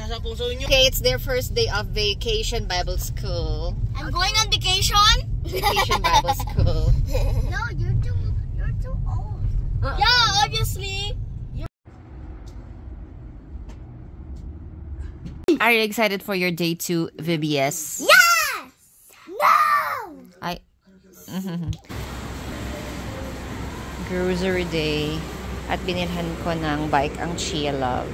nasa puso niyo. Okay, it's their first day of vacation Bible school. I'm going on vacation. Vacation Bible school. No, you're too old. Yeah, obviously. Are you excited for your day 2 VBS? Yes. No. Grocery day. At binilhan ko ng bike ang Chia Love.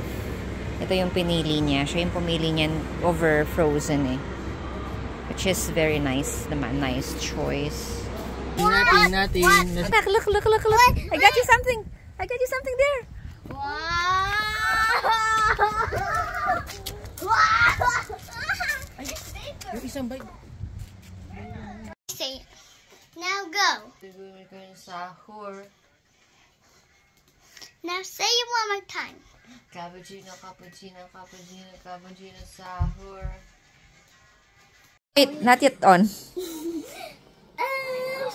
Ito yung pinili niya. Siya yung pumili niyan over Frozen eh. Which is very nice naman. Nice choice. Tingnan natin. Look. I got you something. I got you something there. Wow. Yung isang bike. Say, now go. Sahur. Now say it one more time. Cappuccino, sahur. Wait, not yet on.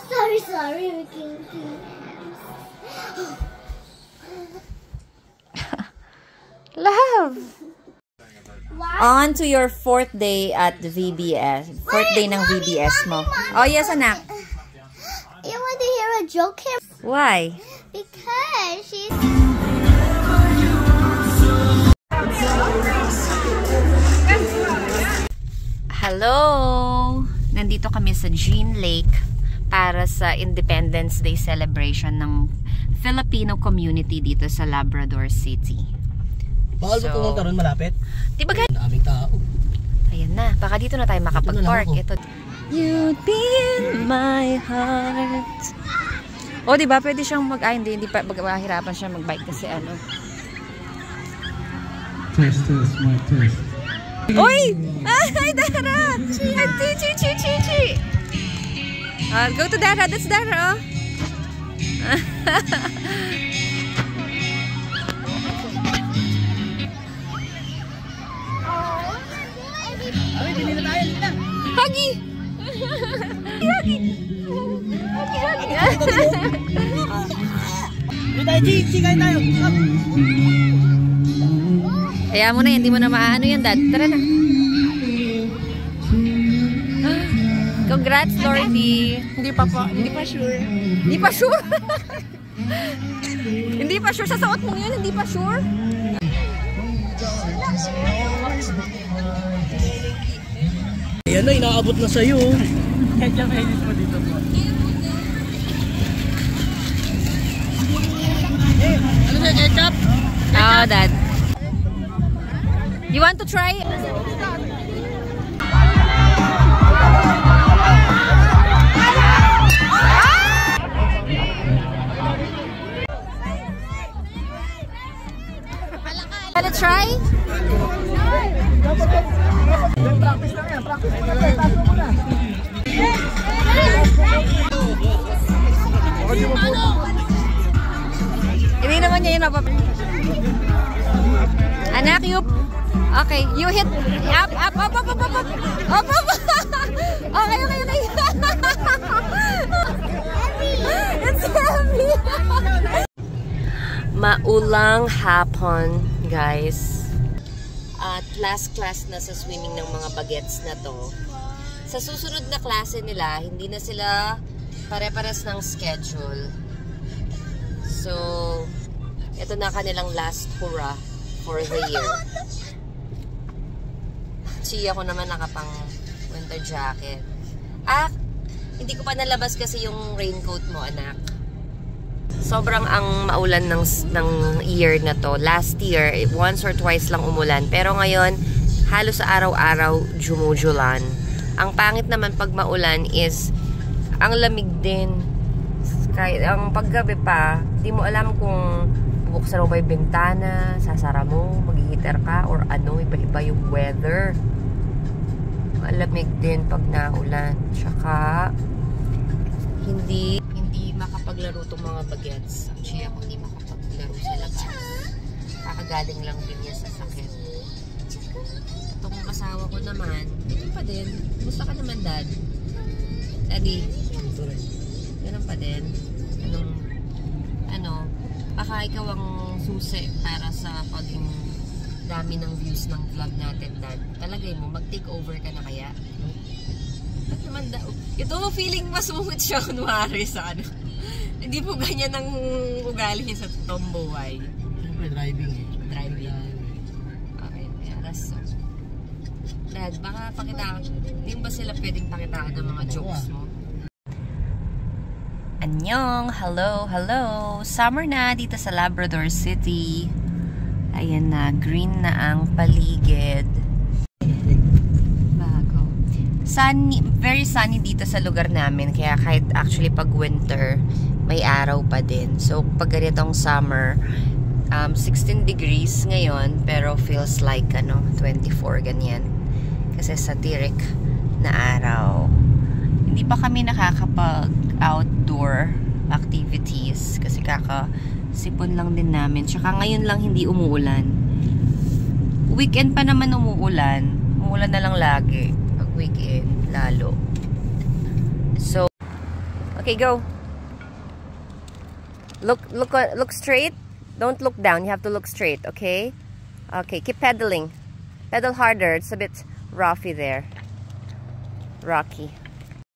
Sorry, we can't do Love! Wow. On to your 4th day at the VBS. 4th day ng VBS mo. Oh, yes, anak. You want to hear a joke here? Why? Because she's... Hello! Nandito kami sa Jean Lake para sa Independence Day celebration ng Filipino community dito sa Labrador City. Bawal ba pumunta ron malapit? Di ba guys? Daming tao. Ayan na. Baka dito na tayo makapag-park. Ito. You'd be in my heart. O, di ba? Pwede siyang hindi pa mahirapan siya mag-bike kasi ano. Test, mic test. Uy! Ay, Dara! Chi! Go to Dara. That's Dara, oh. Ay, hindi na tayo. Huggy! Huggy! Chi, kain tayo. Kaya mo na, hindi mo na maaano yan, Dad. Tara na. Congrats, Lordy. Hindi pa sure. Hindi pa sure? Hindi pa sure. Sa suot mo yun, hindi pa sure? Ayan na, inaabot na sa'yo. Ketchup edit mo dito po. Ano siya, ketchup? Oh, Dad. You want to try? Wanna try? Practice lang yan, practice mo lang. Taso mo na. Hindi naman niya yun napap... Anak, you... Okay, you hit... Up. Okay. It's heavy. Maulang hapon, guys. At last class na sa swimming ng mga bagets na to. Sa susunod na klase nila, hindi na sila pare-pares ng schedule. So, ito na kanilang last hurrah for the year. Chia ko naman nakapang winter jacket. Hindi ko pa nalabas kasi yung raincoat mo, anak. Sobrang ang maulan ng year na to. Last year, once or twice lang umulan. Pero ngayon, halos sa araw-araw, jumujulan. Ang pangit naman pag maulan is, ang lamig din. Kahit ang paggabi pa, di mo alam kung bubuksan mo ba yung bintana, sasara mo, mag-heater ka, or ano, iba-iba yung weather. Malamig din pag naulan. Tsaka, hindi makapaglaro itong mga bagets. Ang siya kung hindi makapaglaro sa labas. Kakagaling lang din niya sa sakit. Itong asawa ko naman, ito pa din. Gusto ka naman, Dad? Daddy? Ganun pa din. Baka ikaw ang susi para sa paging dami ng views ng vlog natin, Dad, palagay mo, mag-take over ka na kaya? Ba't naman daw? Ito mo feeling masungit siya kunwari sa ano. Hindi po ganyan ang ugali niya sa tomboy. Siyempre, driving eh. Driving. Okay, yeah, that's so. Dad, baka pakita, hindi ba sila pwedeng pakita ng mga jokes mo? Annyeong! Hello, hello! Summer na dito sa Labrador City. Ayan na, green na ang paligid. Bago. Sunny, very sunny dito sa lugar namin. Kaya kahit actually pag winter, may araw pa din. So, pag ganitong summer, 16 degrees ngayon, pero feels like 24, ganyan. Kasi satiric na araw. Hindi pa kami nakakapag-outdoor activities kasi kakasipon lang din namin. Tsaka ngayon lang hindi umuulan. Weekend pa naman umuulan. Umuulan na lang lagi. Pag weekend, lalo. So, okay, go. Look straight. Don't look down. You have to look straight, okay? Okay, keep pedaling. Pedal harder. It's a bit roughy there. Rocky.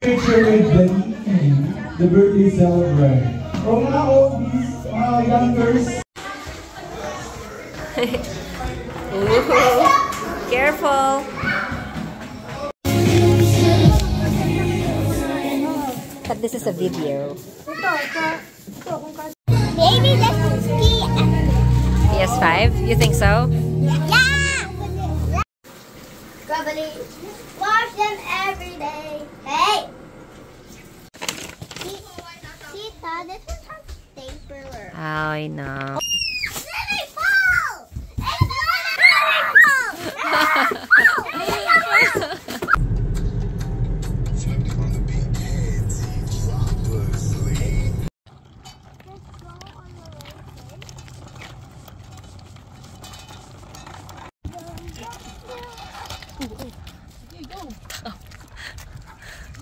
Picture with Benny and the birthday celebrant. From now on, these youngers. Ooh, careful. But this is a video. Baby, let's ski. PS5? You think so? Yeah! Probably wash them every day. Hey! Tita, this is a stapler. I know. Swimming pool! It's swimming pool!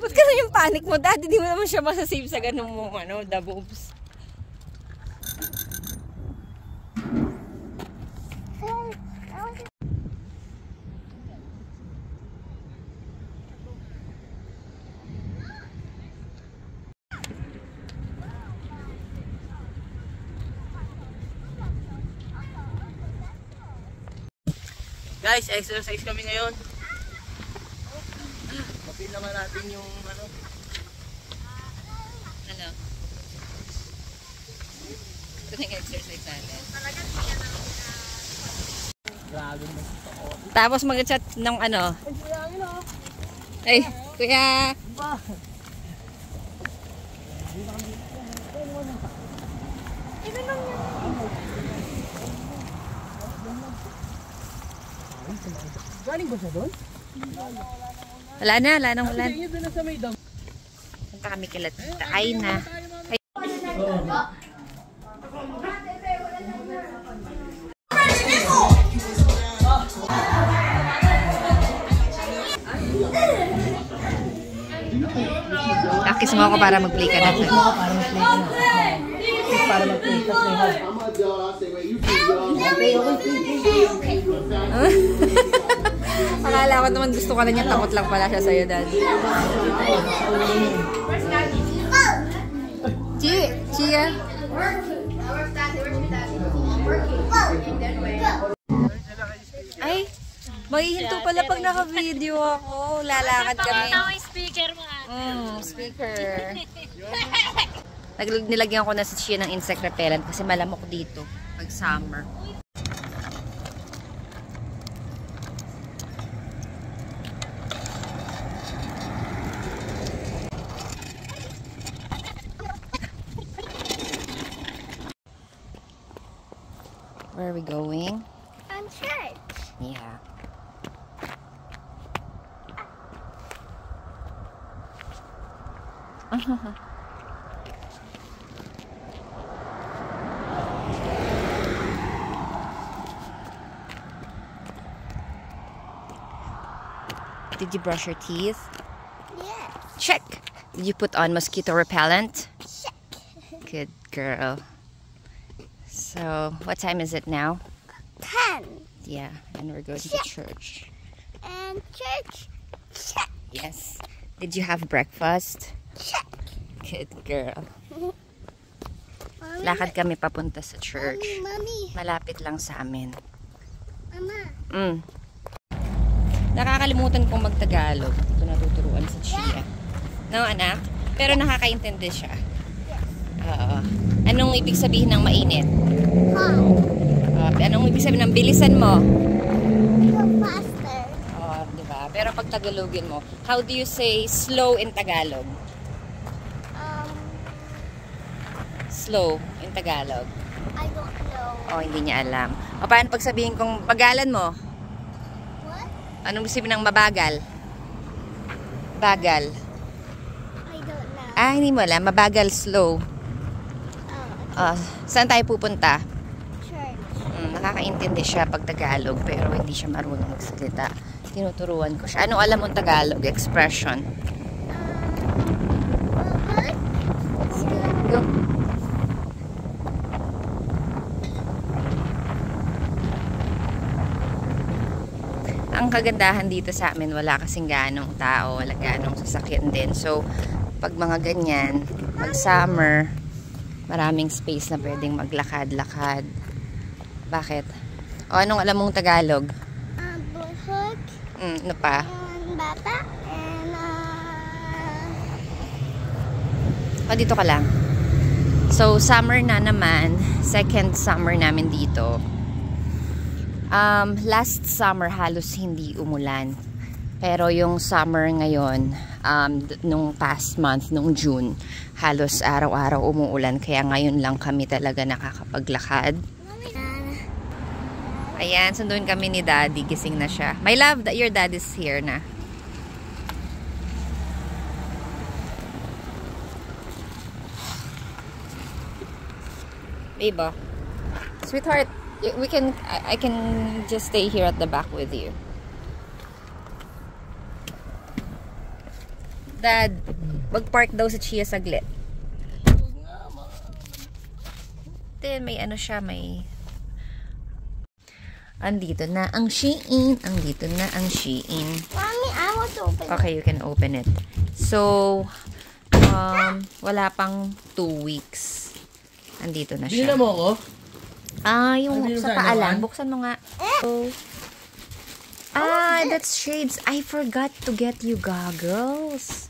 Ba't ka na yung panic mo, Dad? Hindi mo naman siya masasave sa ganun mo, the boobs. Guys, exercise kami ngayon. Mapil naman natin yung ano. Ano? Ito na yung exercise natin. Grabe mo. Tapos mag-chat ng ano. Ay, kuya. Galing ba siya doon? Wala nang ulan. Hindi, doon na sa may dam. Punta kami kila Tita Aina. Ay. Kakis mo ako para mag-play ka na. Para mag-play ka na. Akala ko naman gusto ka na niya, takot lang pala siya sa'yo, Dad. Chia. Ay, mahihinto pala pag naka-video ako. Lalakad kami. Speaker mo. Speaker. Nilagyan ko na si Chia ng insect repellent kasi malamok dito pag summer. Where are we going? On church. Yeah. Did you brush your teeth? Yes. Check. Did you put on mosquito repellent? Check. Good girl. So, what time is it now? 10. Yeah, and we're going to church. And church. Check. Yes. Did you have breakfast? Check. Good girl. Mommy, Lakad kami papunta sa church. Mommy. Malapit lang sa amin. Mama. Nakakalimutan kong magtagalog. Ito natuturuan sa Chia. No, anak? Pero nakakaintindi siya. Oo. Anong ibig sabihin ng mainit? Anong ibig sabihin ng bilisan mo? Go faster. Oo, diba? Pero pag Tagalogin mo, how do you say slow in Tagalog? Slow in Tagalog. I don't know. Oh, hindi niya alam. O paano pag sabihin kong bagalan mo? What? Anong ibig sabihin ng mabagal? Bagal. I don't know. Ah, hindi mo alam. Mabagal, slow. Saan tayo pupunta? Church. Nakakaintindi siya pag Tagalog, pero hindi siya marunong magsalita. Tinuturuan ko siya. Anong alam mong Tagalog? Expression. What? Go. Ang kagandahan dito sa amin, wala kasing ganong tao, wala ganong sasakyan din. So, pag mga ganyan, pag summer, maraming space na pwedeng maglakad-lakad. Bakit? O, anong alam mong Tagalog? Buhok. Ano pa? And bata. And O, dito ka lang. So, summer na naman. Second summer namin dito. Last summer halos hindi umulan. Pero yung summer ngayon, nung past month, nung June, halos araw-araw umuulan. Kaya ngayon lang kami talaga nakakapaglakad. Ayan, sunduin kami ni Daddy. Gising na siya. My love, your dad is here na. Babe, sweetheart, I can just stay here at the back with you. Dad, mag-park daw sa Chia saglit. Then, may ano siya, may... Andito na ang Shein. Andito na ang Shein. Mommy, I want to open Okay, you can open it. So, wala pang 2 weeks. Andito na siya. Binila mo ako? Yung Ano sa yung paa gano'n? lang. Buksan mo nga. So, that's shades. I forgot to get you goggles.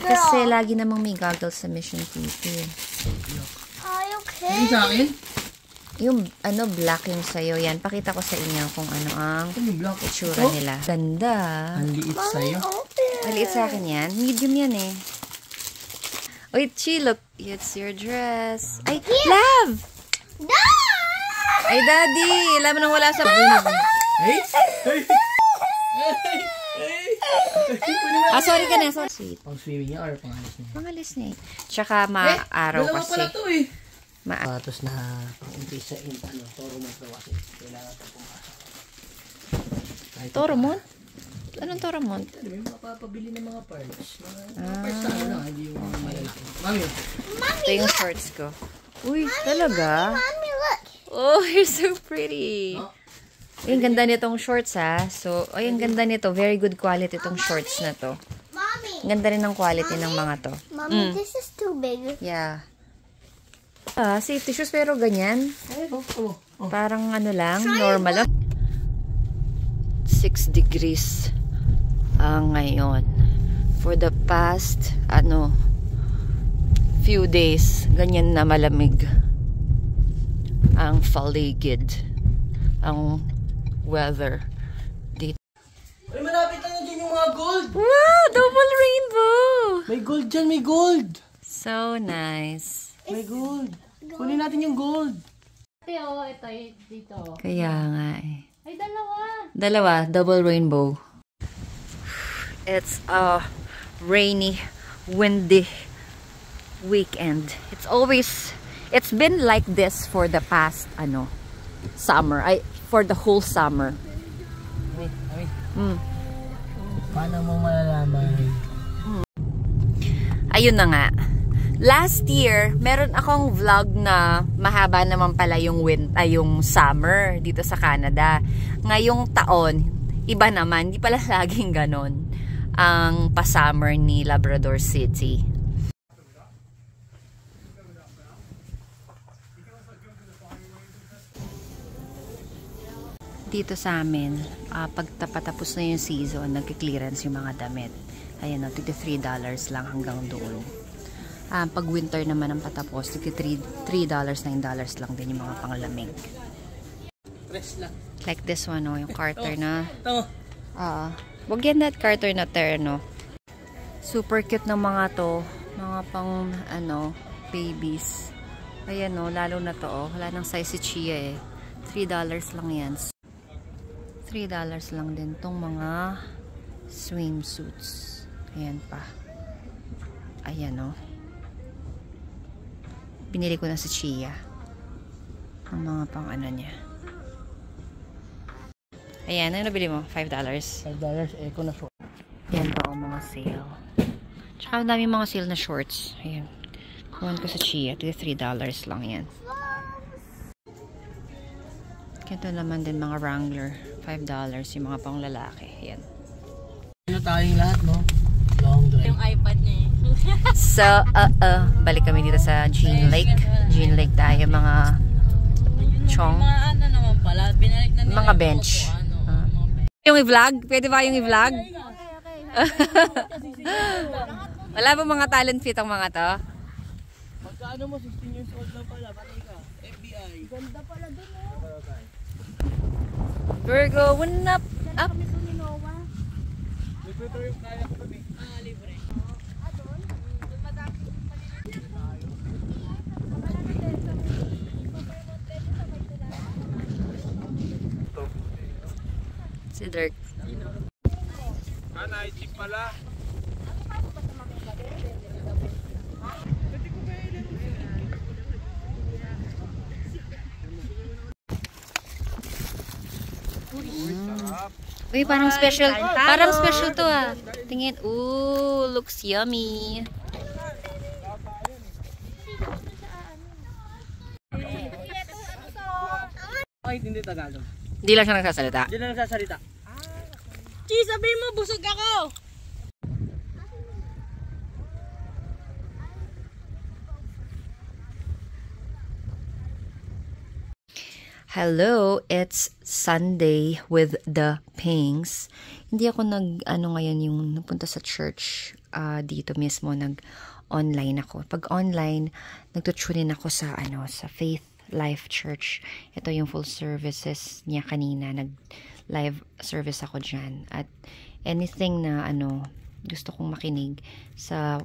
Kasi lagi namang may goggles sa Mission PP. Are you okay? Ano sa akin? Yung black yung sa'yo. Yan, pakita ko sa inyo kung ano ang Ano yung black? itsura Oh, nila. Ganda. ang liit sa'yo. Maliit sa akin yan. Medium yan eh. Wait, Chi, look. It's your dress. Ay, love! No! Ay, Daddy! Alam mo nang wala sa... Hey! Hey! Sorry ka na. Sorry. Sweet. Pang swimming niya or pang alis niya? Pangalis na eh. Tsaka maaraw dalawa kasi. pala to eh. Tapos na pang-umpisa in Toromont daw kasi. Kailangan ito pumasok. Toromont? Anong Toromont? May mapapabili ng mga parts. Mga parts na ano lang, hindi yung mga malaki. Mami, Ito yung shorts ko. Uy, talaga? Mommy, look. Oh, you're so pretty. No? Yung ganda nitong shorts ha. So, yung ganda nito. Very good quality itong shorts na to. Mommy. Ang ganda rin ng quality ng mga to. Mommy, this is too big. Yeah. Safety shoes pero ganyan. Parang ano lang, normal lang. 6 degrees ngayon. For the past, few days, ganyan na malamig. Ang faligid. Ang weather. Dito. ay malapit lang dyan yung mga gold. Wow! Double rainbow! May gold dyan, may gold. So nice. May gold. Kunin natin yung gold. Ito dito. Kaya nga eh. Ay, dalawa. Dalawa, double rainbow. It's a rainy, windy weekend. It's been like this for the past, summer. For the whole summer. Wait. Paano mo malalaman? Ayun na nga. Last year, meron akong vlog na mahaba naman pala yung yung summer dito sa Canada. Ngayong taon, iba naman, di pala laging ganon ang pa-summer ni Labrador City. Dito sa amin, pag patapos na yung season, nagki-clearance yung mga damit. Ayan o, $3 lang hanggang doon. Pag winter naman ang patapos, $3, $9 lang din yung mga panglamig. Like this one, oh, yung Carter na. Wag yan that Carter na terno. Super cute ng mga to. Mga pang, babies. Ayan, oh, lalo na to, oh. Wala nang size si Chia, eh. $3 lang yan. $3 lang din tong mga swimsuits. Ayan pa. Ayan, oh. Binili ko na sa Chia. Ang mga pang niya. Ayan, ano nabili mo? $5? $5, eco na short. Ayan pa ang mga sale. Tsaka ang daming mga sale na shorts. Ayan. Kuhan ko sa Chia. $3 lang yan. Ito naman din mga Wrangler. $5 yung mga pang lalaki. Ayan. Ano tayong lahat, no? Long drive. Yung iPad niya eh. So, balik kami dito sa Jean Lake. Jean Lake tayo, mga chong. Mga ano naman pala, binalik na nila Mga bench. Yung i-vlog? Pwede ba yung i-vlog? Wala ba mga talent fit ang mga to? Magkaano mo? 16 years old na pala. Patay ka. FBI. Ganda pala dun, oh. We're going up, up. Libre yung kaya ko kami. Libre. Si Dirk. Night jeep pala. Uy, parang special to ah. Tingin, ooh, looks yummy. Ay, hindi Tagalog. Hindi lang siya nagsasalita. Hindi na nagsasalita. Chi, sabihin mo, busog ako! Hello, it's Sunday with the Pinks. Hindi ako ngayon yung napunta sa church dito mismo, nag-online ako. Pag online, nagtutune ako sa sa Faith Life Church. Ito yung full services niya kanina, nag-live service ako dyan. At anything na gusto kong makinig sa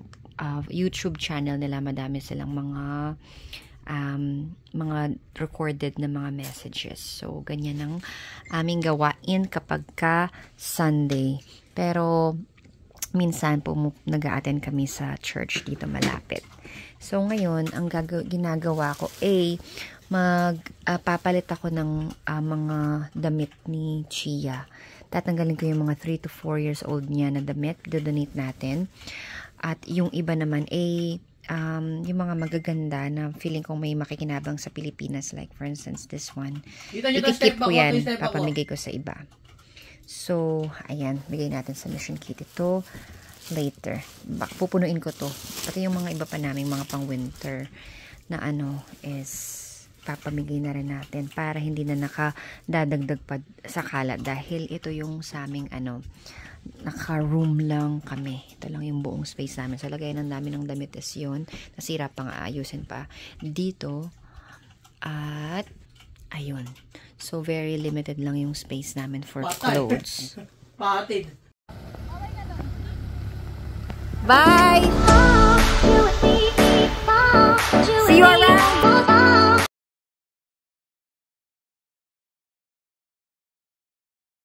YouTube channel nila, madami silang mga recorded na mga messages. So, ganyan ang aming gawain kapag ka Sunday. Pero, minsan po nag-a-attend kami sa church dito malapit. So, ngayon, ang ginagawa ko papalit ako ng mga damit ni Chia. Tatanggalin ko yung mga 3 to 4 years old niya na damit. Do-donate natin. At yung iba naman yung mga magaganda na feeling kong may makikinabang sa Pilipinas, like for instance this one, ikikip ko yan, papamigay ko sa iba. So ayan, bigay natin sa mission kit ito later. Pupunuin ko to, pati yung mga iba pa naming mga pang winter na is papamigay na rin natin para hindi na nakadadagdag pa sa kalat, dahil ito yung sa aming naka-room lang kami. Ito lang yung buong space namin. So, lagay ng dami ng damit is yun. Nasira pang aayusin pa dito. At, ayun. So, very limited lang yung space namin for clothes. Patid. Bye!